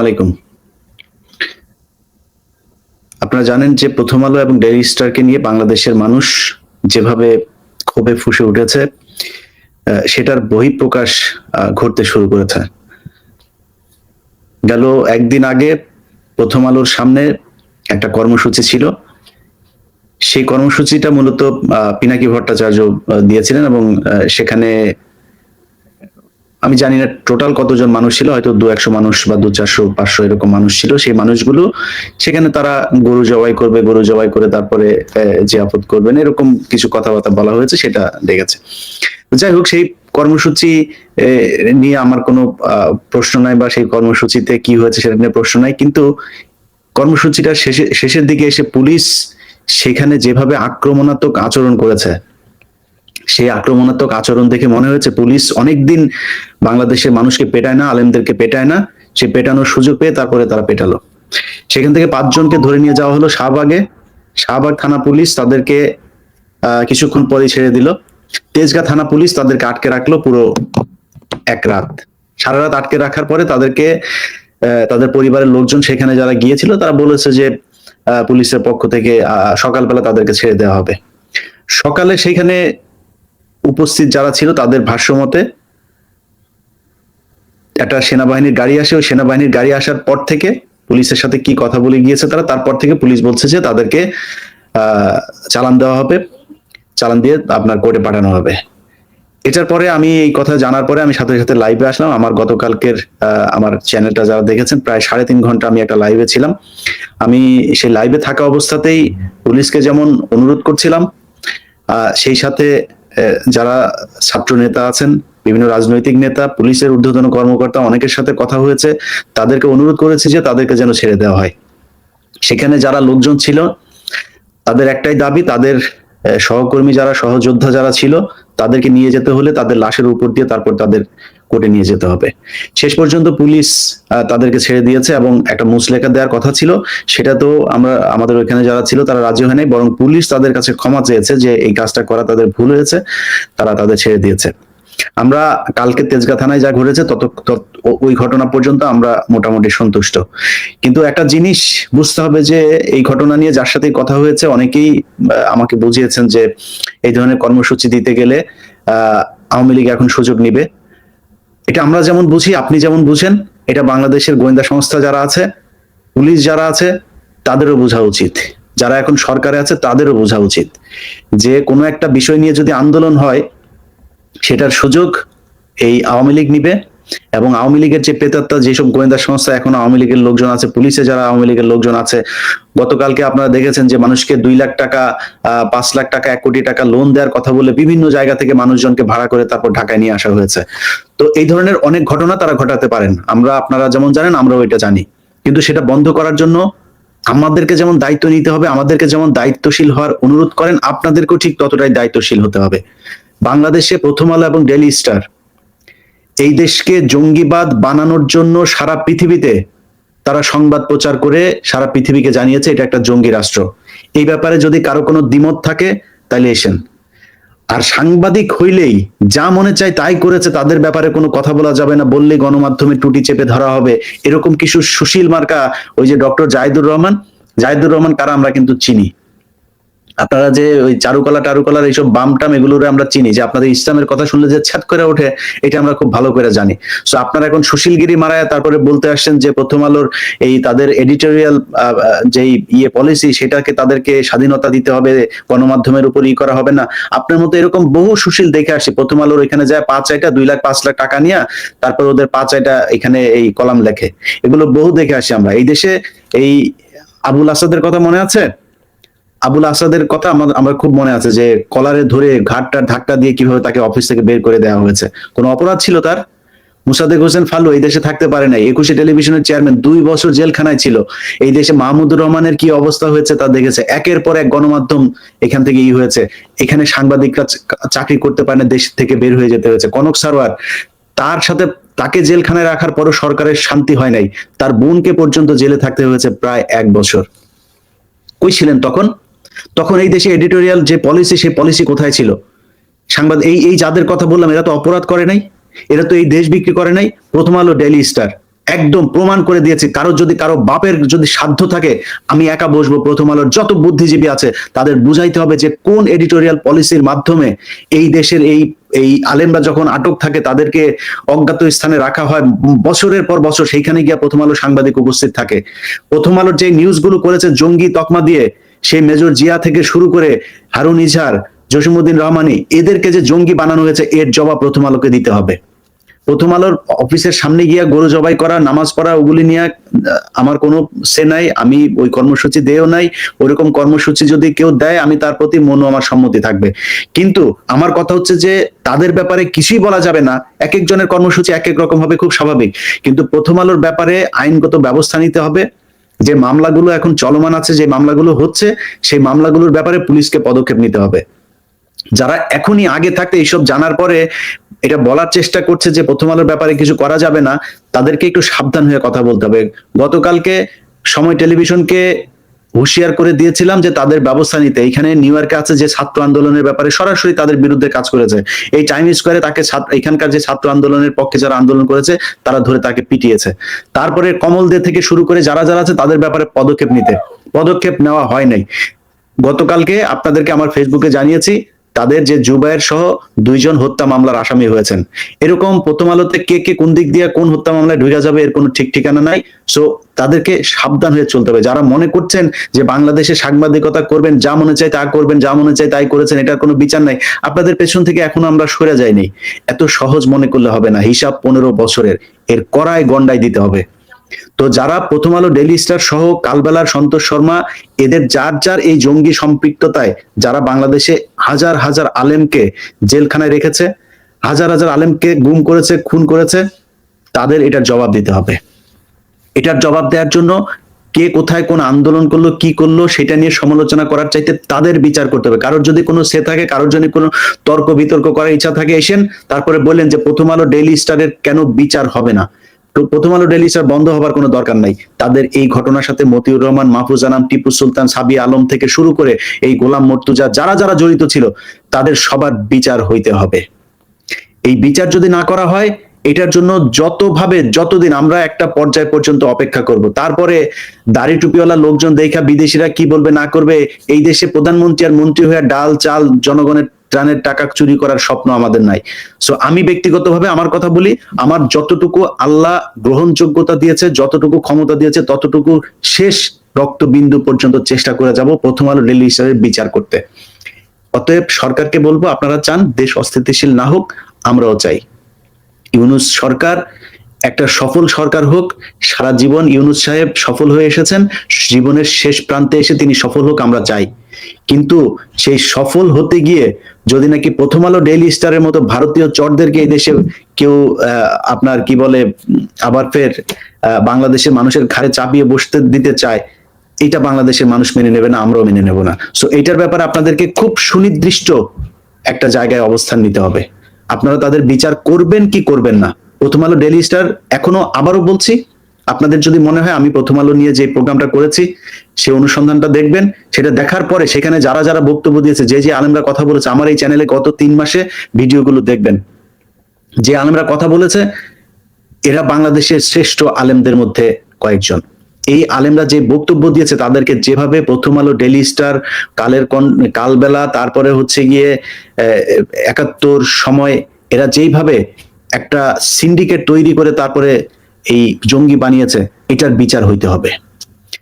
আলাইকুম। আপনারা জানেন যে প্রথম আলো এবং ডেইলি স্টারকে নিয়ে বাংলাদেশের মানুষ যেভাবে ক্ষোভে ফুঁসে উঠেছে, সেটার বহিঃপ্রকাশ ঘটতে শুরু করেছে। গেল একদিন আগে প্রথম আলোর সামনে একটা কর্মসূচি ছিল। সেই কর্মসূচিটা মূলত পিনাকি ভট্টাচার্য দিয়েছিলেন এবং সেখানে আমি জানি না টোটাল কতজন মানুষ ছিল, হয়তো 200-100 মানুষ বা 200-400-500 এরকম মানুষ ছিল। সেই মানুষগুলো সেখানে তারা গরু জবাই করবে, গরু জবাই করে তারপরে জিয়াফত করবেন, এরকম কিছু কথাবার্তা বলা হয়েছে, সেটা দেখেছে। যাই হোক, সেই কর্মসূচি নিয়ে আমার কোনো প্রশ্ন নাই, বা সেই কর্মসূচিতে কি হয়েছে সেটা নিয়ে প্রশ্ন নাই, কিন্তু কর্মসূচিটা শেষের দিকে এসে পুলিশ সেখানে যেভাবে আক্রমণাত্মক আচরণ করেছে, সেই আক্রমণাত্মক আচরণ দেখে মনে হয়েছে পুলিশ অনেকদিন বাংলাদেশের মানুষকে পেটায় না, আলেমদেরকে পেটায় না, সে পেটানোর সুযোগ পেয়ে তারপরে তারা পেটালো। সেখান থেকে 5 জনকে ধরে নিয়ে যাওয়া হলো শাহবাগ থানা পুলিশ তাদেরকে কিছুক্ষণ পরে ছেড়ে দিল। তেজগাঁ থানা পুলিশ তাদেরকে আটকে রাখলো পুরো এক রাত, সারা রাত আটকে রাখার পরে তাদেরকে তাদের পরিবারের লোকজন সেখানে যারা গিয়েছিল তারা বলেছে যে পুলিশের পক্ষ থেকে সকালবেলা তাদেরকে ছেড়ে দেওয়া হবে। সকালে সেখানে উপস্থিত যারা ছিল তাদের ভাষ্য মতে একটা সেনাবাহিনীর গাড়ি আসে, ওই সেনাবাহিনীর গাড়ি আসার পর থেকে পুলিশের সাথে কি কথা বলে গিয়েছে তারা, তারপর থেকে পুলিশ বলছে যে তাদেরকে চালান দেওয়া হবে, চালান দিয়ে আপনার কোর্টে পাঠানো হবে। এটার পরে আমি এই কথা জানার পরে আমি সাথে সাথে লাইভে আসলাম। আমার গতকালকের আমার চ্যানেলটা যারা দেখেছেন, প্রায় 3.5 ঘন্টা আমি একটা লাইভে ছিলাম। আমি সেই লাইভে থাকা অবস্থাতেই পুলিশকে যেমন অনুরোধ করছিলাম, সেই সাথে যারা ছাত্র নেতা আছেন, বিভিন্ন রাজনৈতিক নেতা, পুলিশের ঊর্ধ্বতন কর্মকর্তা অনেকের সাথে কথা হয়েছে, তাদেরকে অনুরোধ করেছি যে তাদেরকে যেন ছেড়ে দেওয়া হয়। সেখানে যারা লোকজন ছিল তাদের একটাই দাবি, তাদের সহকর্মী যারা, সহযোদ্ধা যারা ছিল, তাদেরকে নিয়ে যেতে হলে তাদের লাশের উপর দিয়ে তারপর তাদের কোর্টে নিয়ে যেতে হবে। শেষ পর্যন্ত পুলিশ তাদেরকে ছেড়ে দিয়েছে এবং একটা মুচলেখা দেওয়ার কথা ছিল, সেটা তো আমাদের ওইখানে যারা ছিল তারা রাজি হয় নাই, বরং পুলিশ তাদের কাছে ক্ষমা চেয়েছে যে এই কাজটা করা তাদের ভুল হয়েছে, তারা তাদের ছেড়ে দিয়েছে। আমরা কালকে তেজগাঁ থানায় যা ঘটেছে ওই ঘটনা পর্যন্ত আমরা মোটামুটি সন্তুষ্ট, কিন্তু একটা জিনিস বুঝতে হবে যে এই ঘটনা নিয়ে যার সাথে কথা হয়েছে অনেকেই আমাকে বুঝিয়েছেন যে এই ধরনের কর্মসূচি দিতে গেলে আওয়ামী লীগ এখন সুযোগ নিবে। এটা আমরা যেমন বুঝি, আপনি যেমন বুঝেন, এটা বাংলাদেশের গোয়েন্দা সংস্থা যারা আছে, পুলিশ যারা আছে, তাদেরও বোঝা উচিত, যারা এখন সরকারে আছে তাদেরও বোঝা উচিত যে কোনো একটা বিষয় নিয়ে যদি আন্দোলন হয় সেটার সুযোগ এই আওয়ামী লীগ নিবে। এবং আওয়ামী লীগের যে প্রেতাত্মা, যেসব গোয়েন্দা সংস্থা এখন আওয়ামী লীগের লোকজন আছে, পুলিশে যারা আওয়ামী লীগের লোকজন আছে, গতকালকে আপনারা দেখেছেন যে মানুষকে 2 লাখ টাকা, 5 লাখ টাকা, 1 কোটি টাকা লোন দেওয়ার কথা বলে বিভিন্ন জায়গা থেকে মানুষজনকে ভাড়া করে তারপর ঢাকায় নিয়ে আসা হয়েছে। তো এই ধরনের অনেক ঘটনা তারা ঘটাতে পারেন, আপনারা যেমন জানেন আমরাও এটা জানি, কিন্তু সেটা বন্ধ করার জন্য আমাদেরকে যেমন দায়িত্ব নিতে হবে, আমাদেরকে যেমন দায়িত্বশীল হওয়ার অনুরোধ করেন, আপনাদেরকেও ঠিক ততটাই দায়িত্বশীল হতে হবে। বাংলাদেশে প্রথম আলো এবং ডেইলি স্টার এই দেশকে জঙ্গিবাদ বানানোর জন্য সারা পৃথিবীতে তারা সংবাদ প্রচার করে সারা পৃথিবীকে জানিয়েছে এটা একটা জঙ্গি রাষ্ট্র। এই ব্যাপারে যদি কারো কোনো দ্বিমত থাকে তাহলে এসেন। আর সাংবাদিক হইলেই যা মনে চায় তাই করেছে, তাদের ব্যাপারে কোনো কথা বলা যাবে না, বললে গণমাধ্যমে টুটি চেপে ধরা হবে, এরকম কিছু সুশীল মার্কা, ওই যে ডক্টর জাহিদুর রহমান কারা আমরা কিন্তু চিনি। আপনারা যে ওই চারুকলার এইসব বামটাম এগুলোরে আমরা চিনি, যে আপনাদের ইসলামের কথা শুনলে যে ছ্যাত করে ওঠে, এটা আমরা খুব ভালো করে জানি। সো আপনারা এখন সুশীলগিরি মারায় তারপরে বলতে আসছেন যে প্রথম আলোর এই তাদের এডিটোরিয়াল যেই পলিসি, সেটাকে তাদেরকে স্বাধীনতা দিতে হবে, গণমাধ্যমের উপর করা হবে না। আপনার মতো এরকম বহু সুশীল দেখে আসি প্রথম আলোর এখানে যায় 2 লাখ 5 লাখ টাকা নিয়ে, তারপর ওদের 5 এখানে এই কলাম লেখে, এগুলো বহু দেখে আসি আমরা এই দেশে। এই আবুল আসাদের কথা মনে আছে? আবুল আসাদের কথা আমার খুব মনে আছে, যে কলারে ধরে ঘাটটা ধাক্কা দিয়ে কিভাবে তাকে অফিস থেকে বের করে দেওয়া হয়েছে। কোনো অপরাধ ছিল তার? মুসাদ্দেক হোসেন ফালু এই দেশে থাকতে পারে নাই, 21 টেলিভিশনের চেয়ারম্যান, 2 বছর জেলখানায় ছিল। এই দেশে মাহমুদুর রহমানের কি অবস্থা হয়েছে তা দেখেছে। একের পর এক গণমাধ্যম এখান থেকে হয়েছে, এখানে সাংবাদিকরা চাকরি করতে পারে না, দেশ থেকে বের হয়ে যেতে হয়েছে। কনক সারোয়ার, তার সাথে তাকে জেলখানায় রাখার পরও সরকারের শান্তি হয় নাই, তার বোনকে পর্যন্ত জেলে থাকতে হয়েছে প্রায় 1 বছর। কই ছিলেন তখন এই দেশে এডিটোরিয়াল যে পলিসি, সেই পলিসি কোথায় ছিল? সাংবাদিক এই যাদের কথা বললাম, এরা তো অপরাধ করে নাই, এরা তো এই দেশ বিক্রি করে নাই। প্রথম আলো, ডেইলি স্টার, একদম প্রমাণ করে দিয়েছি। কারো বাপের যদি সাধ্য থাকে, আমি একা বসবো, প্রথম আলোর যত বুদ্ধিজীবী আছে তাদের বুঝাইতে হবে যে কোন এডিটোরিয়াল পলিসির মাধ্যমে এই দেশের এই এই আলেমরা যখন আটক থাকে তাদেরকে অজ্ঞাত স্থানে রাখা হয় বছরের পর বছর, সেইখানে গিয়া প্রথম আলো সাংবাদিক উপস্থিত থাকে। প্রথম আলোর যে নিউজগুলো করেছে জঙ্গি তকমা দিয়ে, সেই মেজর জিয়া থেকে শুরু করে হারুন ইজহার, জসিমউদ্দিন রহমানি, এদেরকে যে জঙ্গি বানানো হয়েছে এর জবাব প্রথম আলোকে দিতে হবে। প্রথম আলোর অফিসের সামনে গিয়া গরু জবাই করা, নামাজ পড়া, ওগুলি নিয়ে আমার কোনো সে নাই, আমি ওই কর্মসূচি দেও নাই। ওরকম কর্মসূচি যদি কেউ দেয় আমি তার প্রতি আমার সম্মতি থাকবে। কিন্তু আমার কথা হচ্ছে যে তাদের ব্যাপারে কিছুই বলা যাবে না, এক একজনের কর্মসূচি এক এক রকম হবে, খুব স্বাভাবিক। কিন্তু প্রথম আলোর ব্যাপারে আইনগত ব্যবস্থা নিতে হবে। যে মামলাগুলো এখন চলমান আছে, যে মামলাগুলো হচ্ছে, সেই মামলাগুলোর ব্যাপারে পুলিশকে পদক্ষেপ নিতে হবে। যারা এখনই আগে থাকতে এইসব জানার পরে এটা বলার চেষ্টা করছে যে প্রথম আলোর ব্যাপারে কিছু করা যাবে না, তাদেরকে একটু সাবধান হয়ে কথা বলতে হবে। গতকালকে সময় টেলিভিশনকে হুঁশিয়ার করে দিয়েছিলাম যে তাদের ব্যবস্থা নিতে। এখানে নিউ ইয়র্কে আছে যে ছাত্র আন্দোলনের ব্যাপারে সরাসরি তাদের বিরুদ্ধে কাজ করেছে, এই টাইম স্কোয়ারে তাকে এখানকার যে ছাত্র আন্দোলনের পক্ষে যারা আন্দোলন করেছে তারা ধরে তাকে পিটিয়েছে। তারপরে কমল দে থেকে শুরু করে যারা যারা আছে তাদের ব্যাপারে পদক্ষেপ নেওয়া হয় নাই। গতকালকে আপনাদেরকে আমার ফেসবুকে জানিয়েছি তাদের যে জুবায়ের সহ 2 জন হত্যা মামলার আসামি হয়েছেন। এরকম প্রথম আলোতে কে কে কোন দিক দিয়ে কোন হত্যা মামলায় ঢুকে যাবে এর কোনো ঠিক ঠিকানা নাই। সো তাদেরকে সাবধান হয়ে চলতে হবে। যারা মনে করছেন যে বাংলাদেশে সাংবাদিকতা করবেন, যা মনে চায় তা করবেন, যা মনে চায় তাই করেছেন, এটার কোনো বিচার নাই, আপনাদের পেছন থেকে এখনো আমরা সরে যাইনি। এত সহজ মনে করলে হবে না, হিসাব 15 বছরের, এর কড়ায় গন্ডায় দিতে হবে। তো যারা প্রথম আলো, ডেইলি স্টার সহ কালবেলার, সন্তোষ শর্মা, এদের যার যার এই জঙ্গি সম্পৃক্ততায় যারা বাংলাদেশে হাজার হাজার আলেমকে জেলখানায় রেখেছে, হাজার হাজার আলেমকে গুম করেছে, খুন করেছে, তাদের এটার জবাব দিতে হবে। এটার জবাব দেওয়ার জন্য কে কোথায় কোন আন্দোলন করলো, কি করলো, সেটা নিয়ে সমালোচনা করার চাইতে তাদের বিচার করতে হবে। কারোর যদি কোনো সে থাকে, কারোর যদি কোনো তর্ক বিতর্ক করার ইচ্ছা থাকে, এসেন, তারপরে বললেন যে প্রথম আলো, ডেইলি স্টারের কেন বিচার হবে না। প্রথম আলো, ডেইলি স্টার বন্ধ হবার কোনো দরকার নাই। তাদের এই ঘটনার সাথে মতিউর রহমান, মাহফুজ আনাম, টিপু সুলতান, সাবি আলম থেকে শুরু করে এই গোলাম মর্তুজা, যারা যারা জড়িত ছিল, তাদের সবার বিচার হইতে হবে। এই বিচার যদি না করা হয়, এটার জন্য যতদিন আমরা একটা পর্যায় পর্যন্ত অপেক্ষা করব, তারপরে দাড়ি টুপিওয়ালা লোকজন দেখা বিদেশিরা কি বলবে না করবে, এই দেশে প্রধানমন্ত্রী আর মন্ত্রী হয়ে ডাল চাল জনগণের ত্রাণের টাকা চুরি করার স্বপ্ন আমাদের নাই। সো আমি ব্যক্তিগতভাবে আমার কথা বলি, আমার যতটুকু আল্লাহ গ্রহণযোগ্যতা দিয়েছে, যতটুকু ক্ষমতা দিয়েছে, ততটুকু শেষ রক্তবিন্দু পর্যন্ত চেষ্টা করে যাব প্রথম আলো, ডেইলি স্টারের বিচার করতে। অতএব সরকারকে বলবো, আপনারা চান দেশ অস্থিতিশীল না হোক, আমরাও চাই ইউনূস সরকার একটা সফল সরকার হোক। সারা জীবন ইউনূস সাহেব সফল হয়ে এসেছেন, জীবনের শেষ প্রান্তে এসে তিনি সফল হোক, আমরা চাই। কিন্তু সেই সফল হতে গিয়ে যদি নাকি প্রথম আলো, ডেইলি স্টারের মতো ভারতীয় চরদেরকে এই দেশে কেউ আপনার কি বলে আবার ফের বাংলাদেশের মানুষের ঘাড়ে চাপিয়ে বসতে দিতে চায়, এটা বাংলাদেশের মানুষ মেনে নেবে না, আমরাও মেনে নেব না। সো এটার ব্যাপারে আপনাদেরকে খুব সুনির্দিষ্ট একটা জায়গায় অবস্থান নিতে হবে। আপনারা তাদের বিচার করবেন কি করবেন না। প্রথম আলো, ডেইলি স্টার, এখনো আবারও বলছি, আপনাদের যদি মনে হয় আমি প্রথম আলো নিয়ে যে প্রোগ্রামটা করেছি সেই অনুসন্ধানটা দেখবেন। সেটা দেখার পরে সেখানে যারা যারা বক্তব্য দিয়েছে, যে যে আলেমরা কথা বলেছে, আমার এই চ্যানেলে গত 3 মাসে ভিডিওগুলো দেখবেন। যে আলেমরা কথা বলেছে এরা বাংলাদেশের শ্রেষ্ঠ আলেমদের মধ্যে কয়েকজন। এই আলেমরা যে বক্তব্য দিয়েছে, তাদেরকে যেভাবে প্রথম আলো, ডেইলি স্টার, কালবেলা, তারপরে হচ্ছে গিয়ে 71 সময়, এরা যেইভাবে একটা সিন্ডিকেট তৈরি করে তারপরে এই জঙ্গি বানিয়েছে, এটার বিচার হইতে হবে।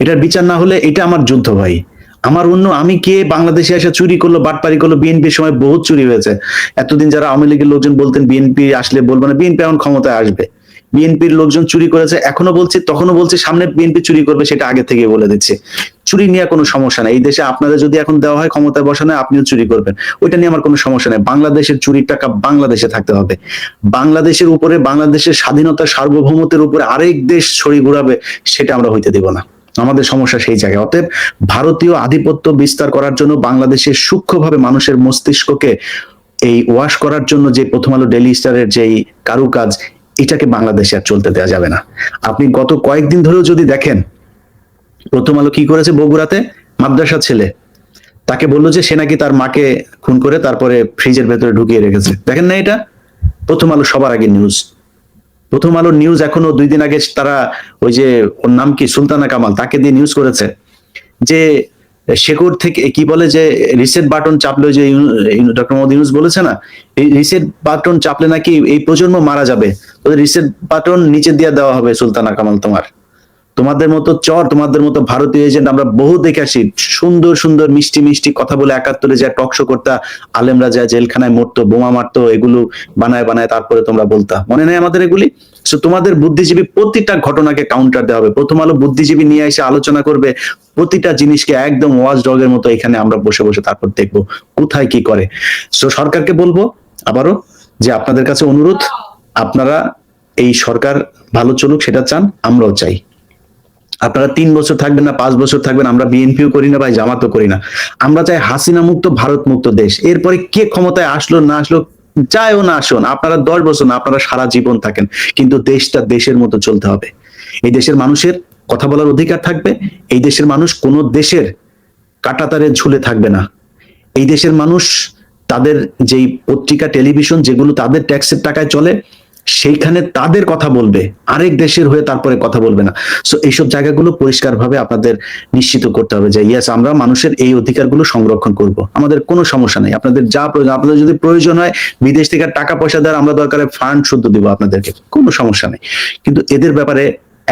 এটার বিচার না হলে এটা আমার যুদ্ধ ভাই। আমি কে বাংলাদেশে এসে চুরি করলো, বাটপারি করলো, বিএনপির সময় বহুত চুরি হয়েছে। এতদিন যারা আওয়ামী লীগের লোকজন বলতেন বিএনপি আসলে বলবো না, বিএনপি এখন ক্ষমতায় আসবে, বিএনপির লোকজন চুরি করেছে, এখনো বলছি, তখনও বলছি, সামনে বিএনপি চুরি করবে, সেটা আগে থেকে বলে দিচ্ছে। চুরি নিয়ে কোনো সমস্যা নাই, এই দেশে আপনাদের যদি এখন দেওয়া হয় ক্ষমতায় বসানো, আপনিও চুরি করবেন, ওইটা নিয়ে আমার কোনো সমস্যা নেই। বাংলাদেশের চুরির টাকা বাংলাদেশে থাকতে হবে। বাংলাদেশের উপরে, বাংলাদেশের স্বাধীনতা সার্বভৌমত্বের উপরে আরেক দেশ ছড়ি ঘুরাবে, সেটা আমরা হইতে দিব না। আমাদের সমস্যা সেই জায়গায়। অতএব ভারতীয় আধিপত্য বিস্তার করার জন্য, বাংলাদেশের সূক্ষ্মভাবে মানুষের মস্তিষ্ককে এই ওয়াশ করার জন্য যে প্রথম আলো, ডেইলি স্টারের যেই কারুকাজ, এটাকে বাংলাদেশে আর চলতে দেওয়া যাবে না। আপনি গত কয়েকদিন ধরেও যদি দেখেন, প্রথম আলো কি করেছে, বগুড়াতে মাদ্রাসা ছেলে, তাকে বললো যে সে নাকি তার মাকে খুন করে তারপরে ফ্রিজের ভেতরে ঢুকিয়ে রেখেছে। দেখেন না, এটা প্রথম আলো সবার আগে নিউজ। প্রথম আলোর নিউজ এখনো 2 দিন আগে তারা ওই যে ওর নাম কি সুলতানা কামাল, তাকে দিয়ে নিউজ করেছে যে শেকড় থেকে কি বলে যে রিসেট বাটন চাপলে, যে ডক্টর মোহাম্মদ ইউনূস বলেছে না, এই রিসেট বাটন চাপলে নাকি এই প্রজন্ম মারা যাবে, তোদের রিসেট বাটন নিচে দিয়ে দেওয়া হবে সুলতানা কামাল। তোমাদের মতো চর, তোমাদের মতো ভারতীয় এজেন্ট আমরা বহু দেখে আসি, সুন্দর সুন্দর মিষ্টি মিষ্টি কথা বলে 71-এ যা টকশো করতা, আলেমরা যা জেলখানায় মরতো, বোমা মারতো, এগুলো বানায় বানায় তারপরে তোমরা বলতা, মনে নেই আমাদের এগুলি? সো তোমাদের বুদ্ধিজীবী প্রতিটা ঘটনাকে কাউন্টার দেওয়া হবে। প্রথম আলো বুদ্ধিজীবী নিয়ে এসে আলোচনা করবে প্রতিটা জিনিসকে একদম ওয়াচ ডগের মতো, এখানে আমরা বসে বসে তারপর দেখবো কোথায় কি করে। সো সরকারকে বলবো আবারও যে আপনাদের কাছে অনুরোধ, আপনারা এই সরকার ভালো চলুক সেটা চান, আমরাও চাই। আপনারা 3 বছর থাকবেন না 5 বছর থাকবেন, আমরা বিএনপিও করি না ভাই, জামাতও করি না। আমরা চাই হাসিনা মুক্ত ভারত মুক্ত দেশ। এরপরে কে ক্ষমতায় আসলো না আসলো, যায়ও না আসুন, আপনারা 10 বছর না, আপনারা সারা জীবন থাকেন, কিন্তু দেশটা দেশের মতো চলতে হবে। এই দেশের মানুষের কথা বলার অধিকার থাকবে। এই দেশের মানুষ কোন দেশের কাঁটাতারে ঝুলে থাকবে না। এই দেশের মানুষ তাদের যেই পত্রিকা টেলিভিশন যেগুলো তাদের ট্যাক্সের টাকায় চলে, সেইখানে তাদের কথা বলবে, আরেক দেশের হয়ে তারপরে কথা বলবে না। সো এইসব জায়গাগুলো পরিষ্কারভাবে আপনাদের নিশ্চিত করতে হবে যে ইয়েস, আমরা মানুষের এই অধিকারগুলো সংরক্ষণ করব, আমাদের কোনো সমস্যা নেই। আপনাদের যা প্রয়োজন, আপনাদের যদি প্রয়োজন হয় বিদেশ থেকে টাকা পয়সা দেওয়ার, আমরা দরকারে ফান্ড শুদ্ধ দিব আপনাদেরকে, কোনো সমস্যা নেই। কিন্তু এদের ব্যাপারে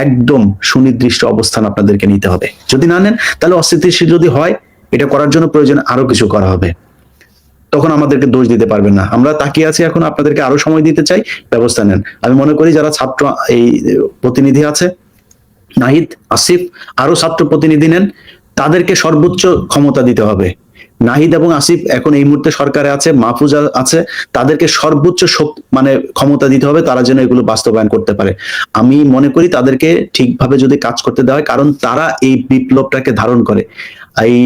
একদম সুনির্দিষ্ট অবস্থান আপনাদেরকে নিতে হবে। যদি না নেন তাহলে অস্থিতিশীল যদি হয়, এটা করার জন্য প্রয়োজন আরো কিছু করা হবে, তখন আমাদেরকে দোষ দিতে পারবেন না। আমরা তাকিয়ে আছি, এখন আপনাদেরকে আরো সময় দিতে চাই, ব্যবস্থা নেন। আমি মনে করি যারা ছাত্র এই প্রতিনিধি আছে, নাহিদ, আসিফ, আরো ছাত্র প্রতিনিধি নেন, তাদেরকে সর্বোচ্চ ক্ষমতা দিতে হবে। নাহিদ এবং আসিফ এখন এই মুহূর্তে সরকারে আছে, মাহফুজ আছে, তাদেরকে সর্বোচ্চ মানে ক্ষমতা দিতে হবে, তারা যেন এগুলো বাস্তবায়ন করতে পারে। আমি মনে করি তাদেরকে ঠিকভাবে যদি কাজ করতে দেওয়া হয়, কারণ তারা এই বিপ্লবটাকে ধারণ করে। এই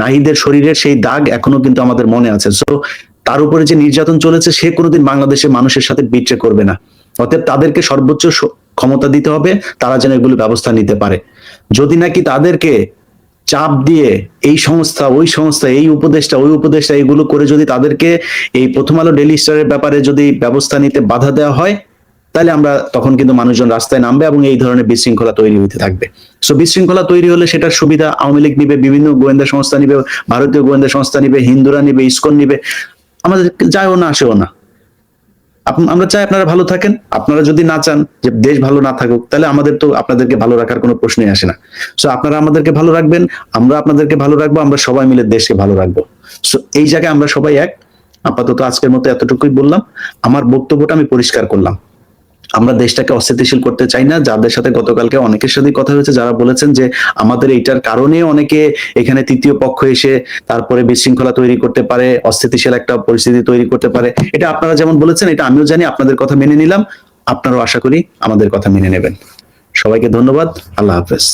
নাহিদের শরীরের সেই দাগ এখনো কিন্তু আমাদের মনে আছে। সো তার উপরে যে নির্যাতন চলেছে, সে কোনোদিন বাংলাদেশের মানুষের সাথে বিট্রে করবে না। অতএব তাদেরকে সর্বোচ্চ ক্ষমতা দিতে হবে, তারা যেন এগুলো ব্যবস্থা নিতে পারে। যদি নাকি তাদেরকে চাপ দিয়ে এই সংস্থা ওই সংস্থা, এই উপদেষ্টা ওই উপদেষ্টা, এগুলো করে যদি তাদেরকে এই প্রথম আলো ডেইলি স্টারের ব্যাপারে যদি ব্যবস্থা নিতে বাধা দেওয়া হয়, তাহলে আমরা তখন কিন্তু মানুষজন রাস্তায় নামবে এবং এই ধরনের বিশৃঙ্খলা তৈরি হতে থাকবে। সো বিশৃঙ্খলা তৈরি হলে সেটার সুবিধা আওয়ামী লীগ নিবে, বিভিন্ন গোয়েন্দা সংস্থা নিবে, ভারতীয় গোয়েন্দা সংস্থা নিবে, হিন্দুরা নিবে, ইসকন নিবে, আমাদের যায়ও না আসেও না। আমরা চাই আপনারা ভালো থাকেন। আপনারা যদি না চান যে দেশ ভালো না থাকুক, তাহলে আমাদের তো আপনাদেরকে ভালো রাখার কোনো প্রশ্নই আসে না। সো আপনারা আমাদেরকে ভালো রাখবেন, আমরা আপনাদেরকে ভালো রাখবো, আমরা সবাই মিলে দেশকে ভালো রাখবো। সো এই জায়গায় আমরা সবাই এক। আপাতত আজকের মতো এতটুকুই বললাম, আমার বক্তব্যটা আমি পরিষ্কার করলাম। আমরা দেশটাকে অস্থিতিশীল করতে চাই না। যাদের সাথে গতকালকে অনেকের সাথে কথা হয়েছে, যারা বলেছেন যে আমাদের এইটার কারণে অনেকে এখানে তৃতীয় পক্ষ এসে তারপরে বিশৃঙ্খলা তৈরি করতে পারে, অস্থিতিশীল একটা পরিস্থিতি তৈরি করতে পারে, এটা আপনারা যেমন বলেছেন, এটা আমিও জানি, আপনাদের কথা মেনে নিলাম, আপনারাও আশা করি আমাদের কথা মেনে নেবেন। সবাইকে ধন্যবাদ, আল্লাহ হাফেজ।